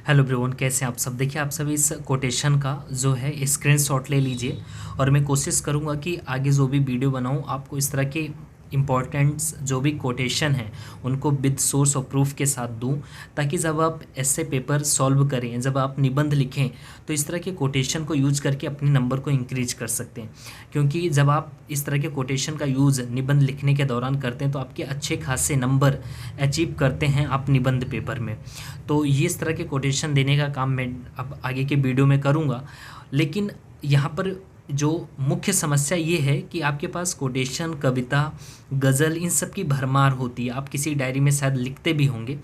Hello everyone, कैसे हैं आप सब। देखिए, आप सब इस कोटेशन का जो है स्क्रीनशॉट ले लीजिए और मैं कोशिश करूंगा कि आगे जो भी वीडियो बनाऊं आपको इस तरह के इम्पोर्टेंट्स जो भी कोटेशन हैं उनको विद सोर्स और प्रूफ के साथ दूं, ताकि जब आप ऐसे पेपर सॉल्व करें, जब आप निबंध लिखें, तो इस तरह के कोटेशन को यूज करके अपने नंबर को इंक्रीज कर सकते हैं। क्योंकि जब आप इस तरह के कोटेशन का यूज़ निबंध लिखने के दौरान करते हैं तो आपके अच्छे खासे नंबर अचीव करते हैं आप निबंध पेपर में। तो ये इस तरह के कोटेशन देने का काम मैं अब आगे के वीडियो में करूँगा। लेकिन यहाँ पर जो मुख्य समस्या ये है कि आपके पास कोटेशन, कविता, गज़ल, इन सब की भरमार होती है। आप किसी डायरी में शायद लिखते भी होंगे,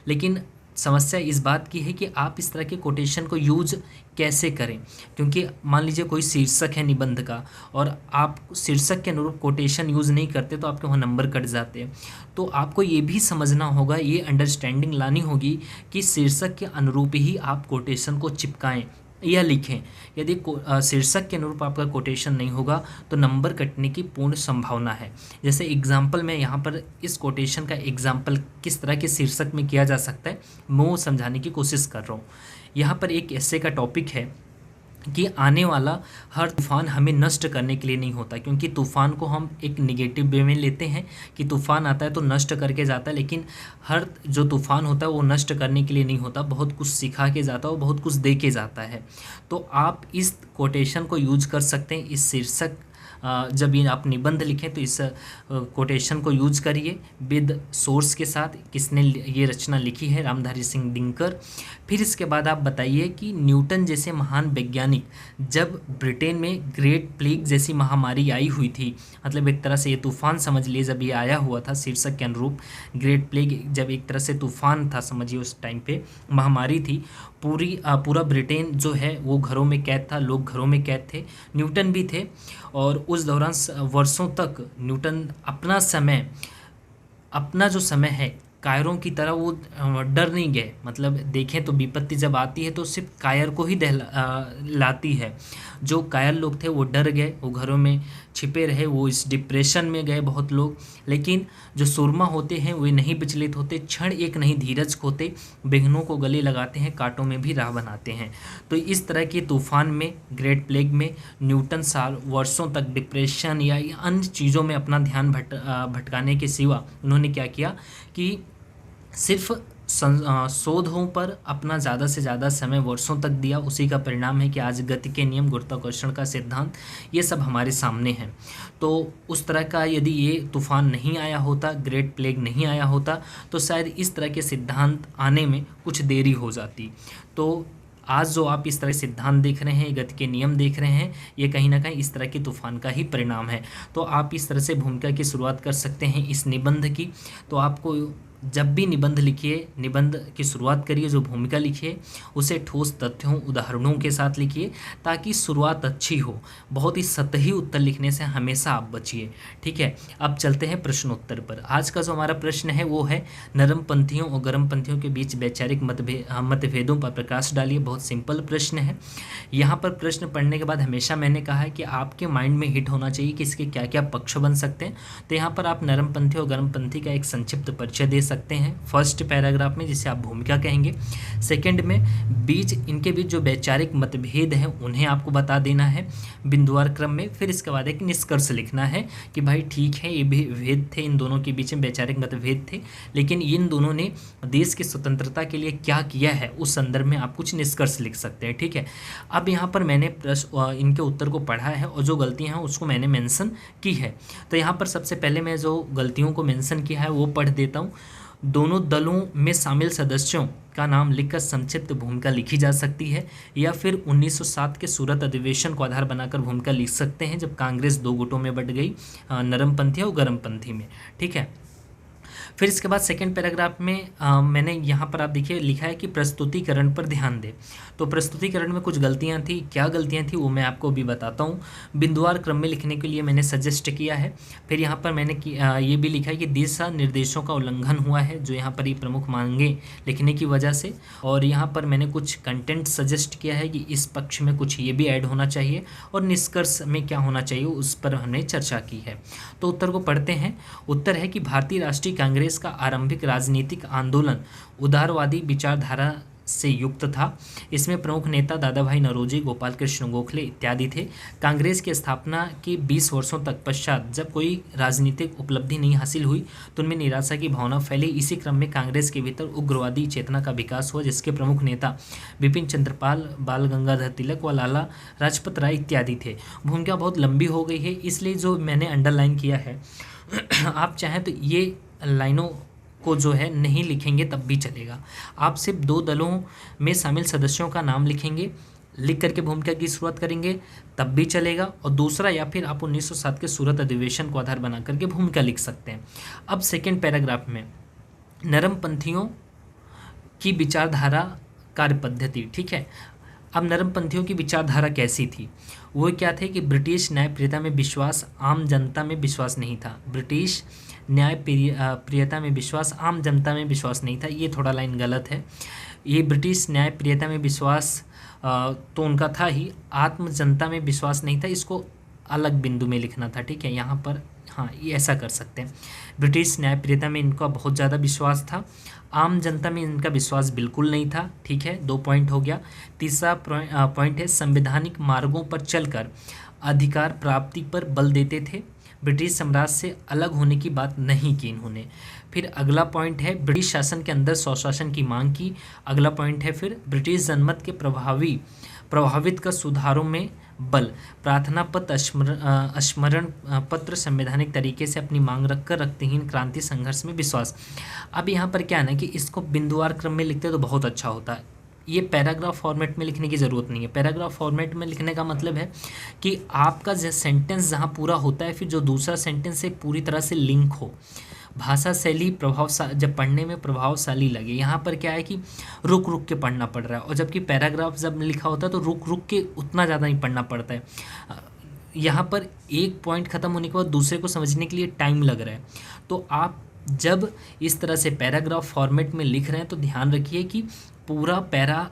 लेकिन समस्या इस बात की है कि आप इस तरह के कोटेशन को यूज कैसे करें। क्योंकि मान लीजिए कोई शीर्षक है निबंध का और आप शीर्षक के अनुरूप कोटेशन यूज़ नहीं करते तो आपके वहाँ नंबर कट जाते हैं। तो आपको ये भी समझना होगा, ये अंडरस्टैंडिंग लानी होगी कि शीर्षक के अनुरूप ही आप कोटेशन को चिपकाएं या लिखें। यदि शीर्षक के अनुरूप आपका कोटेशन नहीं होगा तो नंबर कटने की पूर्ण संभावना है। जैसे एग्जाम्पल मैं यहाँ पर इस कोटेशन का एग्जाम्पल किस तरह के शीर्षक में किया जा सकता है मैं वो समझाने की कोशिश कर रहा हूँ। यहाँ पर एक ऐसे का टॉपिक है कि आने वाला हर तूफ़ान हमें नष्ट करने के लिए नहीं होता। क्योंकि तूफ़ान को हम एक निगेटिव वे में लेते हैं कि तूफ़ान आता है तो नष्ट करके जाता है, लेकिन हर जो तूफ़ान होता है वो नष्ट करने के लिए नहीं होता, बहुत कुछ सिखा के जाता है, वो बहुत कुछ दे के जाता है। तो आप इस कोटेशन को यूज कर सकते हैं। इस शीर्षक जब ये आप निबंध लिखें तो इस कोटेशन को यूज करिए विद सोर्स के साथ। किसने ये रचना लिखी है? रामधारी सिंह दिनकर। फिर इसके बाद आप बताइए कि न्यूटन जैसे महान वैज्ञानिक, जब ब्रिटेन में ग्रेट प्लेग जैसी महामारी आई हुई थी, मतलब एक तरह से ये तूफ़ान समझ लिए, जब ये आया हुआ था शीर्षक के अनुरूप, ग्रेट प्लेग जब एक तरह से तूफ़ान था समझिए, उस टाइम पे महामारी थी, पूरा ब्रिटेन जो है वो घरों में कैद था, लोग घरों में कैद थे, न्यूटन भी थे। और उस दौरान वर्षों तक न्यूटन अपना जो समय है कायरों की तरह वो डर नहीं गए। मतलब देखें तो विपत्ति जब आती है तो सिर्फ कायर को ही लाती है। जो कायर लोग थे वो डर गए, वो घरों में छिपे रहे, वो इस डिप्रेशन में गए बहुत लोग। लेकिन जो सुरमा होते हैं वे नहीं विचलित होते, क्षण एक नहीं धीरज खोते, विघ्नों को गले लगाते हैं, कांटों में भी राह बनाते हैं। तो इस तरह के तूफान में, ग्रेट प्लेग में, न्यूटन साल वर्षों तक डिप्रेशन या अन्य चीज़ों में अपना ध्यान भटकाने के सिवा उन्होंने क्या किया कि सिर्फ शोधों पर अपना ज़्यादा से ज़्यादा समय वर्षों तक दिया। उसी का परिणाम है कि आज गति के नियम, गुरुत्वाकर्षण का सिद्धांत, ये सब हमारे सामने हैं। तो उस तरह का यदि ये तूफान नहीं आया होता, ग्रेट प्लेग नहीं आया होता, तो शायद इस तरह के सिद्धांत आने में कुछ देरी हो जाती। तो आज जो आप इस तरह सिद्धांत देख रहे हैं, गति के नियम देख रहे हैं, ये कहीं ना कहीं इस तरह के तूफान का ही परिणाम है। तो आप इस तरह से भूमिका की शुरुआत कर सकते हैं इस निबंध की। तो आपको जब भी निबंध लिखिए, निबंध की शुरुआत करिए, जो भूमिका लिखिए उसे ठोस तथ्यों, उदाहरणों के साथ लिखिए, ताकि शुरुआत अच्छी हो। बहुत ही सतही उत्तर लिखने से हमेशा आप बचिए। ठीक है, अब चलते हैं प्रश्नोत्तर पर। आज का जो हमारा प्रश्न है वो है, नरम पंथियों और गर्म पंथियों के बीच वैचारिक मतभेदों पर प्रकाश डालिए। बहुत सिंपल प्रश्न है। यहाँ पर प्रश्न पढ़ने के बाद हमेशा मैंने कहा है कि आपके माइंड में हिट होना चाहिए कि इसके क्या क्या पक्ष बन सकते हैं। तो यहाँ पर आप नरम पंथी और गर्म पंथी का एक संक्षिप्त परिचय दे सकते हैं फर्स्ट पैराग्राफ में, जिसे आप भूमिका कहेंगे। सेकंड में इनके बीच जो वैचारिक मतभेद हैं उन्हें आपको बता देना है बिंदुवार क्रम में। फिर इसके बाद एक निष्कर्ष लिखना है कि भाई ठीक है, ये भी भेद थे, इन दोनों के बीच में वैचारिक मतभेद थे, लेकिन इन दोनों ने देश की स्वतंत्रता के लिए क्या किया है, उस संदर्भ में आप कुछ निष्कर्ष लिख सकते हैं। ठीक है, अब यहाँ पर मैंने इनके उत्तर को पढ़ा है और जो गलतियाँ हैं उसको मैंने मेंशन की है। तो यहाँ पर सबसे पहले मैं जो गलतियों को मेंशन किया है वो पढ़ देता हूँ। दोनों दलों में शामिल सदस्यों का नाम लिखकर संक्षिप्त भूमिका लिखी जा सकती है, या फिर 1907 के सूरत अधिवेशन को आधार बनाकर भूमिका लिख सकते हैं, जब कांग्रेस दो गुटों में बट गई, नरमपंथी और गर्मपंथी में। ठीक है, फिर इसके बाद सेकंड पैराग्राफ में मैंने यहाँ पर आप देखिए लिखा है कि प्रस्तुतिकरण पर ध्यान दें। तो प्रस्तुतिकरण में कुछ गलतियाँ थी, क्या गलतियाँ थी वो मैं आपको अभी बताता हूँ। बिंदुवार क्रम में लिखने के लिए मैंने सजेस्ट किया है। फिर यहाँ पर मैंने ये भी लिखा है कि दिशा निर्देशों का उल्लंघन हुआ है, जो यहाँ पर ये प्रमुख मांगे लिखने की वजह से। और यहाँ पर मैंने कुछ कंटेंट सजेस्ट किया है कि इस पक्ष में कुछ ये भी ऐड होना चाहिए, और निष्कर्ष में क्या होना चाहिए उस पर हमने चर्चा की है। तो उत्तर को पढ़ते हैं। उत्तर है कि भारतीय राष्ट्रीय कांग्रेस का आरंभिक राजनीतिक आंदोलन उदारवादी विचारधारा से युक्त था। इसमें प्रमुख नेता दादा भाई नौरोजी, गोपाल कृष्ण गोखले इत्यादि थे। कांग्रेस की स्थापना के 20 वर्षों तक पश्चात जब कोई राजनीतिक उपलब्धि नहीं हासिल हुई तो उनमें निराशा की भावना फैली। इसी क्रम में कांग्रेस के भीतर उग्रवादी चेतना का विकास हुआ, जिसके प्रमुख नेता बिपिन चंद्रपाल, बाल गंगाधर तिलक व लाला लाजपत राय इत्यादि थे। भूमिका बहुत लंबी हो गई है, इसलिए जो मैंने अंडरलाइन किया है आप चाहें तो ये लाइनों को जो है नहीं लिखेंगे तब भी चलेगा। आप सिर्फ 2 दलों में शामिल सदस्यों का नाम लिखेंगे, लिख करके भूमिका की शुरुआत करेंगे तब भी चलेगा। और दूसरा, या फिर आप 1907 के सूरत अधिवेशन को आधार बना करके भूमिका लिख सकते हैं। अब सेकेंड पैराग्राफ में नरमपंथियों की विचारधारा, कार्य पद्धति, ठीक है। अब नरमपंथियों की विचारधारा कैसी थी? वो क्या थे कि ब्रिटिश न्यायप्रियता में विश्वास, आम जनता में विश्वास नहीं था। ब्रिटिश न्यायप्रियता में विश्वास, आम जनता में विश्वास नहीं था। ये थोड़ा लाइन गलत है। ये ब्रिटिश न्यायप्रियता में विश्वास तो उनका था ही, आत्म जनता में विश्वास नहीं था। इसको अलग बिंदु में लिखना था, ठीक है। यहाँ पर हाँ, ये ऐसा कर सकते हैं। ब्रिटिश न्यायप्रियता में इनका बहुत ज़्यादा विश्वास था, आम जनता में इनका विश्वास बिल्कुल नहीं था, ठीक है। 2 पॉइंट हो गया। तीसरा पॉइंट है संवैधानिक मार्गों पर चलकर अधिकार प्राप्ति पर बल देते थे। ब्रिटिश साम्राज्य से अलग होने की बात नहीं की इन्होंने। फिर अगला पॉइंट है ब्रिटिश शासन के अंदर स्वशासन की मांग की। अगला पॉइंट है फिर ब्रिटिश जनमत के प्रभावित कर सुधारों में बल, प्रार्थना पत्र, स्मरण पत्र, संवैधानिक तरीके से अपनी मांग रखकर रक्तहीन क्रांति संघर्ष में विश्वास। अब यहाँ पर क्या है ना कि इसको बिंदुवार क्रम में लिखते तो बहुत अच्छा होता है। ये पैराग्राफ फॉर्मेट में लिखने की ज़रूरत नहीं है। पैराग्राफ फॉर्मेट में लिखने का मतलब है कि आपका सेंटेंस जहाँ पूरा होता है फिर जो दूसरा सेंटेंस से पूरी तरह से लिंक हो, भाषा शैली जब पढ़ने में प्रभावशाली लगे। यहाँ पर क्या है कि रुक रुक के पढ़ना पड़ रहा है, और जबकि पैराग्राफ जब लिखा होता है तो रुक रुक के उतना ज़्यादा नहीं पढ़ना पड़ता है। यहाँ पर एक पॉइंट ख़त्म होने के बाद दूसरे को समझने के लिए टाइम लग रहा है। तो आप जब इस तरह से पैराग्राफ फॉर्मेट में लिख रहे हैं तो ध्यान रखिए कि पूरा पैरा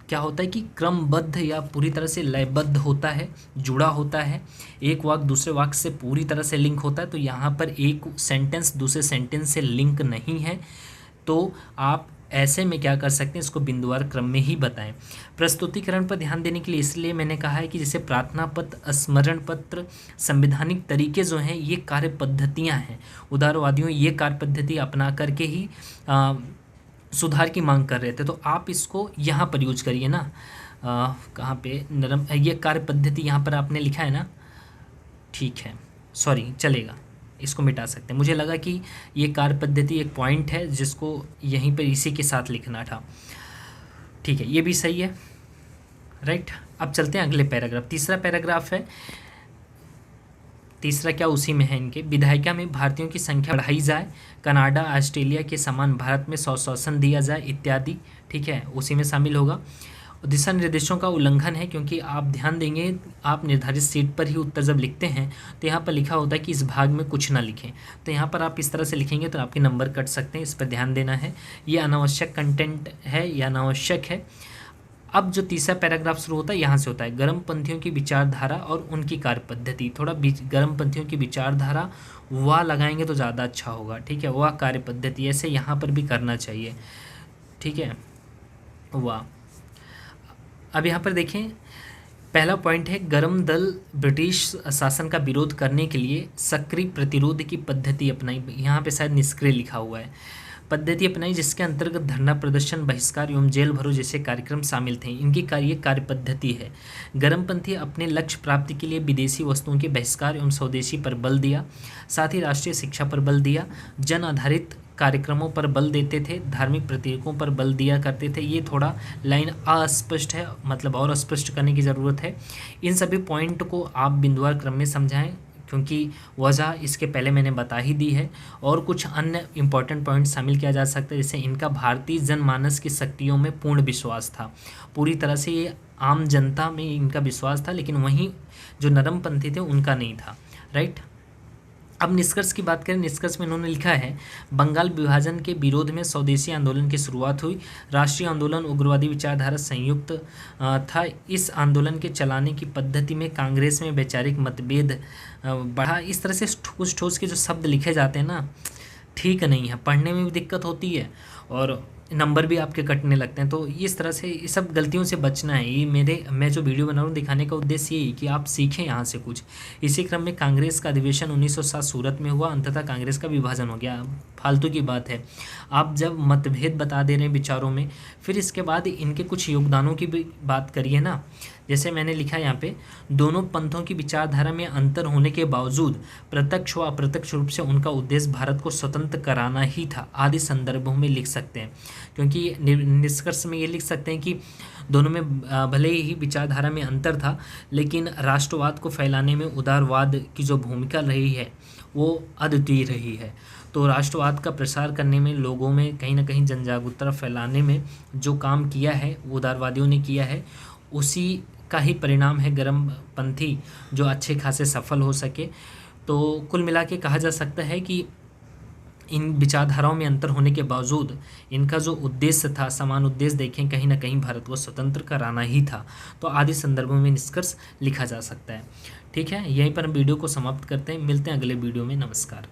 क्या होता है कि क्रमबद्ध या पूरी तरह से लयबद्ध होता है, जुड़ा होता है, एक वाक्य दूसरे वाक्य से पूरी तरह से लिंक होता है। तो यहाँ पर एक सेंटेंस दूसरे सेंटेंस से लिंक नहीं है, तो आप ऐसे में क्या कर सकते हैं, इसको बिंदुवार क्रम में ही बताएं। प्रस्तुतिकरण पर ध्यान देने के लिए इसलिए मैंने कहा है कि जैसे प्रार्थना पत्र, स्मरण पत्र, संवैधानिक तरीके जो हैं ये कार्य पद्धतियाँ हैं। उदारवादियों ये कार्य पद्धति अपना करके ही सुधार की मांग कर रहे थे, तो आप इसको यहाँ पर यूज करिए ना। कहाँ पे नरम, ये कार्य पद्धति यहाँ पर आपने लिखा है ना, ठीक है, सॉरी, चलेगा, इसको मिटा सकते हैं। मुझे लगा कि ये कार्य पद्धति एक पॉइंट है जिसको यहीं पर इसी के साथ लिखना था, ठीक है, ये भी सही है, राइट। अब चलते हैं अगले पैराग्राफ। तीसरा पैराग्राफ है, तीसरा क्या उसी में है इनके, विधायिका में भारतीयों की संख्या बढ़ाई जाए, कनाडा ऑस्ट्रेलिया के समान भारत में स्वशासन दिया जाए इत्यादि, ठीक है, उसी में शामिल होगा। दिशा निर्देशों का उल्लंघन है, क्योंकि आप ध्यान देंगे आप निर्धारित सीट पर ही उत्तर जब लिखते हैं तो यहाँ पर लिखा होता है कि इस भाग में कुछ ना लिखें, तो यहाँ पर आप इस तरह से लिखेंगे तो आपके नंबर कट सकते हैं, इस पर ध्यान देना है। ये अनावश्यक कंटेंट है या अनावश्यक है। अब जो तीसरा पैराग्राफ शुरू होता है यहाँ से होता है गर्मपंथियों की विचारधारा और उनकी कार्य पद्धति। थोड़ा गर्मपंथियों की विचारधारा वह लगाएंगे तो ज़्यादा अच्छा होगा, ठीक है, वह कार्य पद्धति, ऐसे यहाँ पर भी करना चाहिए, ठीक है, वाह। अब यहाँ पर देखें, पहला पॉइंट है गर्म दल ब्रिटिश शासन का विरोध करने के लिए सक्रिय प्रतिरोध की पद्धति अपनाई। यहाँ पे शायद निष्क्रिय लिखा हुआ है, पद्धति अपनाई जिसके अंतर्गत धरना प्रदर्शन, बहिष्कार एवं जेल भरो जैसे कार्यक्रम शामिल थे। इनकी कार्य पद्धति है, गर्मपंथी अपने लक्ष्य प्राप्ति के लिए विदेशी वस्तुओं के बहिष्कार एवं स्वदेशी पर बल दिया, साथ ही राष्ट्रीय शिक्षा पर बल दिया, जन आधारित कार्यक्रमों पर बल देते थे, धार्मिक प्रतीकों पर बल दिया करते थे। ये थोड़ा लाइन अस्पष्ट है, मतलब और स्पष्ट करने की ज़रूरत है। इन सभी पॉइंट को आप बिंदुवार क्रम में समझाएं, क्योंकि वजह इसके पहले मैंने बता ही दी है। और कुछ अन्य इम्पॉर्टेंट पॉइंट शामिल किया जा सकता है, जैसे इनका भारतीय जनमानस की शक्तियों में पूर्ण विश्वास था, पूरी तरह से ये आम जनता में इनका विश्वास था, लेकिन वहीं जो नरमपंथी थे उनका नहीं था, राइट। अब निष्कर्ष की बात करें, निष्कर्ष में इन्होंने लिखा है बंगाल विभाजन के विरोध में स्वदेशी आंदोलन की शुरुआत हुई, राष्ट्रीय आंदोलन उग्रवादी विचारधारा संयुक्त था। इस आंदोलन के चलाने की पद्धति में कांग्रेस में वैचारिक मतभेद बढ़ा। इस तरह से ठोस के जो शब्द लिखे जाते हैं ना, ठीक नहीं है, पढ़ने में भी दिक्कत होती है और नंबर भी आपके कटने लगते हैं। तो इस तरह से ये सब गलतियों से बचना है। ये मैं जो वीडियो बना रहा हूँ दिखाने का उद्देश्य यही कि आप सीखें यहाँ से कुछ। इसी क्रम में कांग्रेस का अधिवेशन 1907 सूरत में हुआ, अंततः कांग्रेस का विभाजन हो गया। फालतू की बात है। आप जब मतभेद बता दे रहे हैं विचारों में, फिर इसके बाद इनके कुछ योगदानों की भी बात करिए ना। जैसे मैंने लिखा यहाँ पे, दोनों पंथों की विचारधारा में अंतर होने के बावजूद प्रत्यक्ष व अप्रत्यक्ष रूप से उनका उद्देश्य भारत को स्वतंत्र कराना ही था, आदि संदर्भों में लिख सकते हैं। क्योंकि निष्कर्ष में ये लिख सकते हैं कि दोनों में भले ही विचारधारा में अंतर था, लेकिन राष्ट्रवाद को फैलाने में उदारवाद की जो भूमिका रही है वो अद्वितीय रही है। तो राष्ट्रवाद का प्रसार करने में, लोगों में कहीं ना कहीं जनजागरूकता फैलाने में जो काम किया है वो उदारवादियों ने किया है, उसी का ही परिणाम है गर्मपंथी जो अच्छे खासे सफल हो सके। तो कुल मिला के कहा जा सकता है कि इन विचारधाराओं में अंतर होने के बावजूद इनका जो उद्देश्य था, समान उद्देश्य देखें, कहीं ना कहीं भारत को स्वतंत्र कराना ही था। तो आदि संदर्भों में निष्कर्ष लिखा जा सकता है। ठीक है, यहीं पर हम वीडियो को समाप्त करते हैं। मिलते हैं अगले वीडियो में। नमस्कार।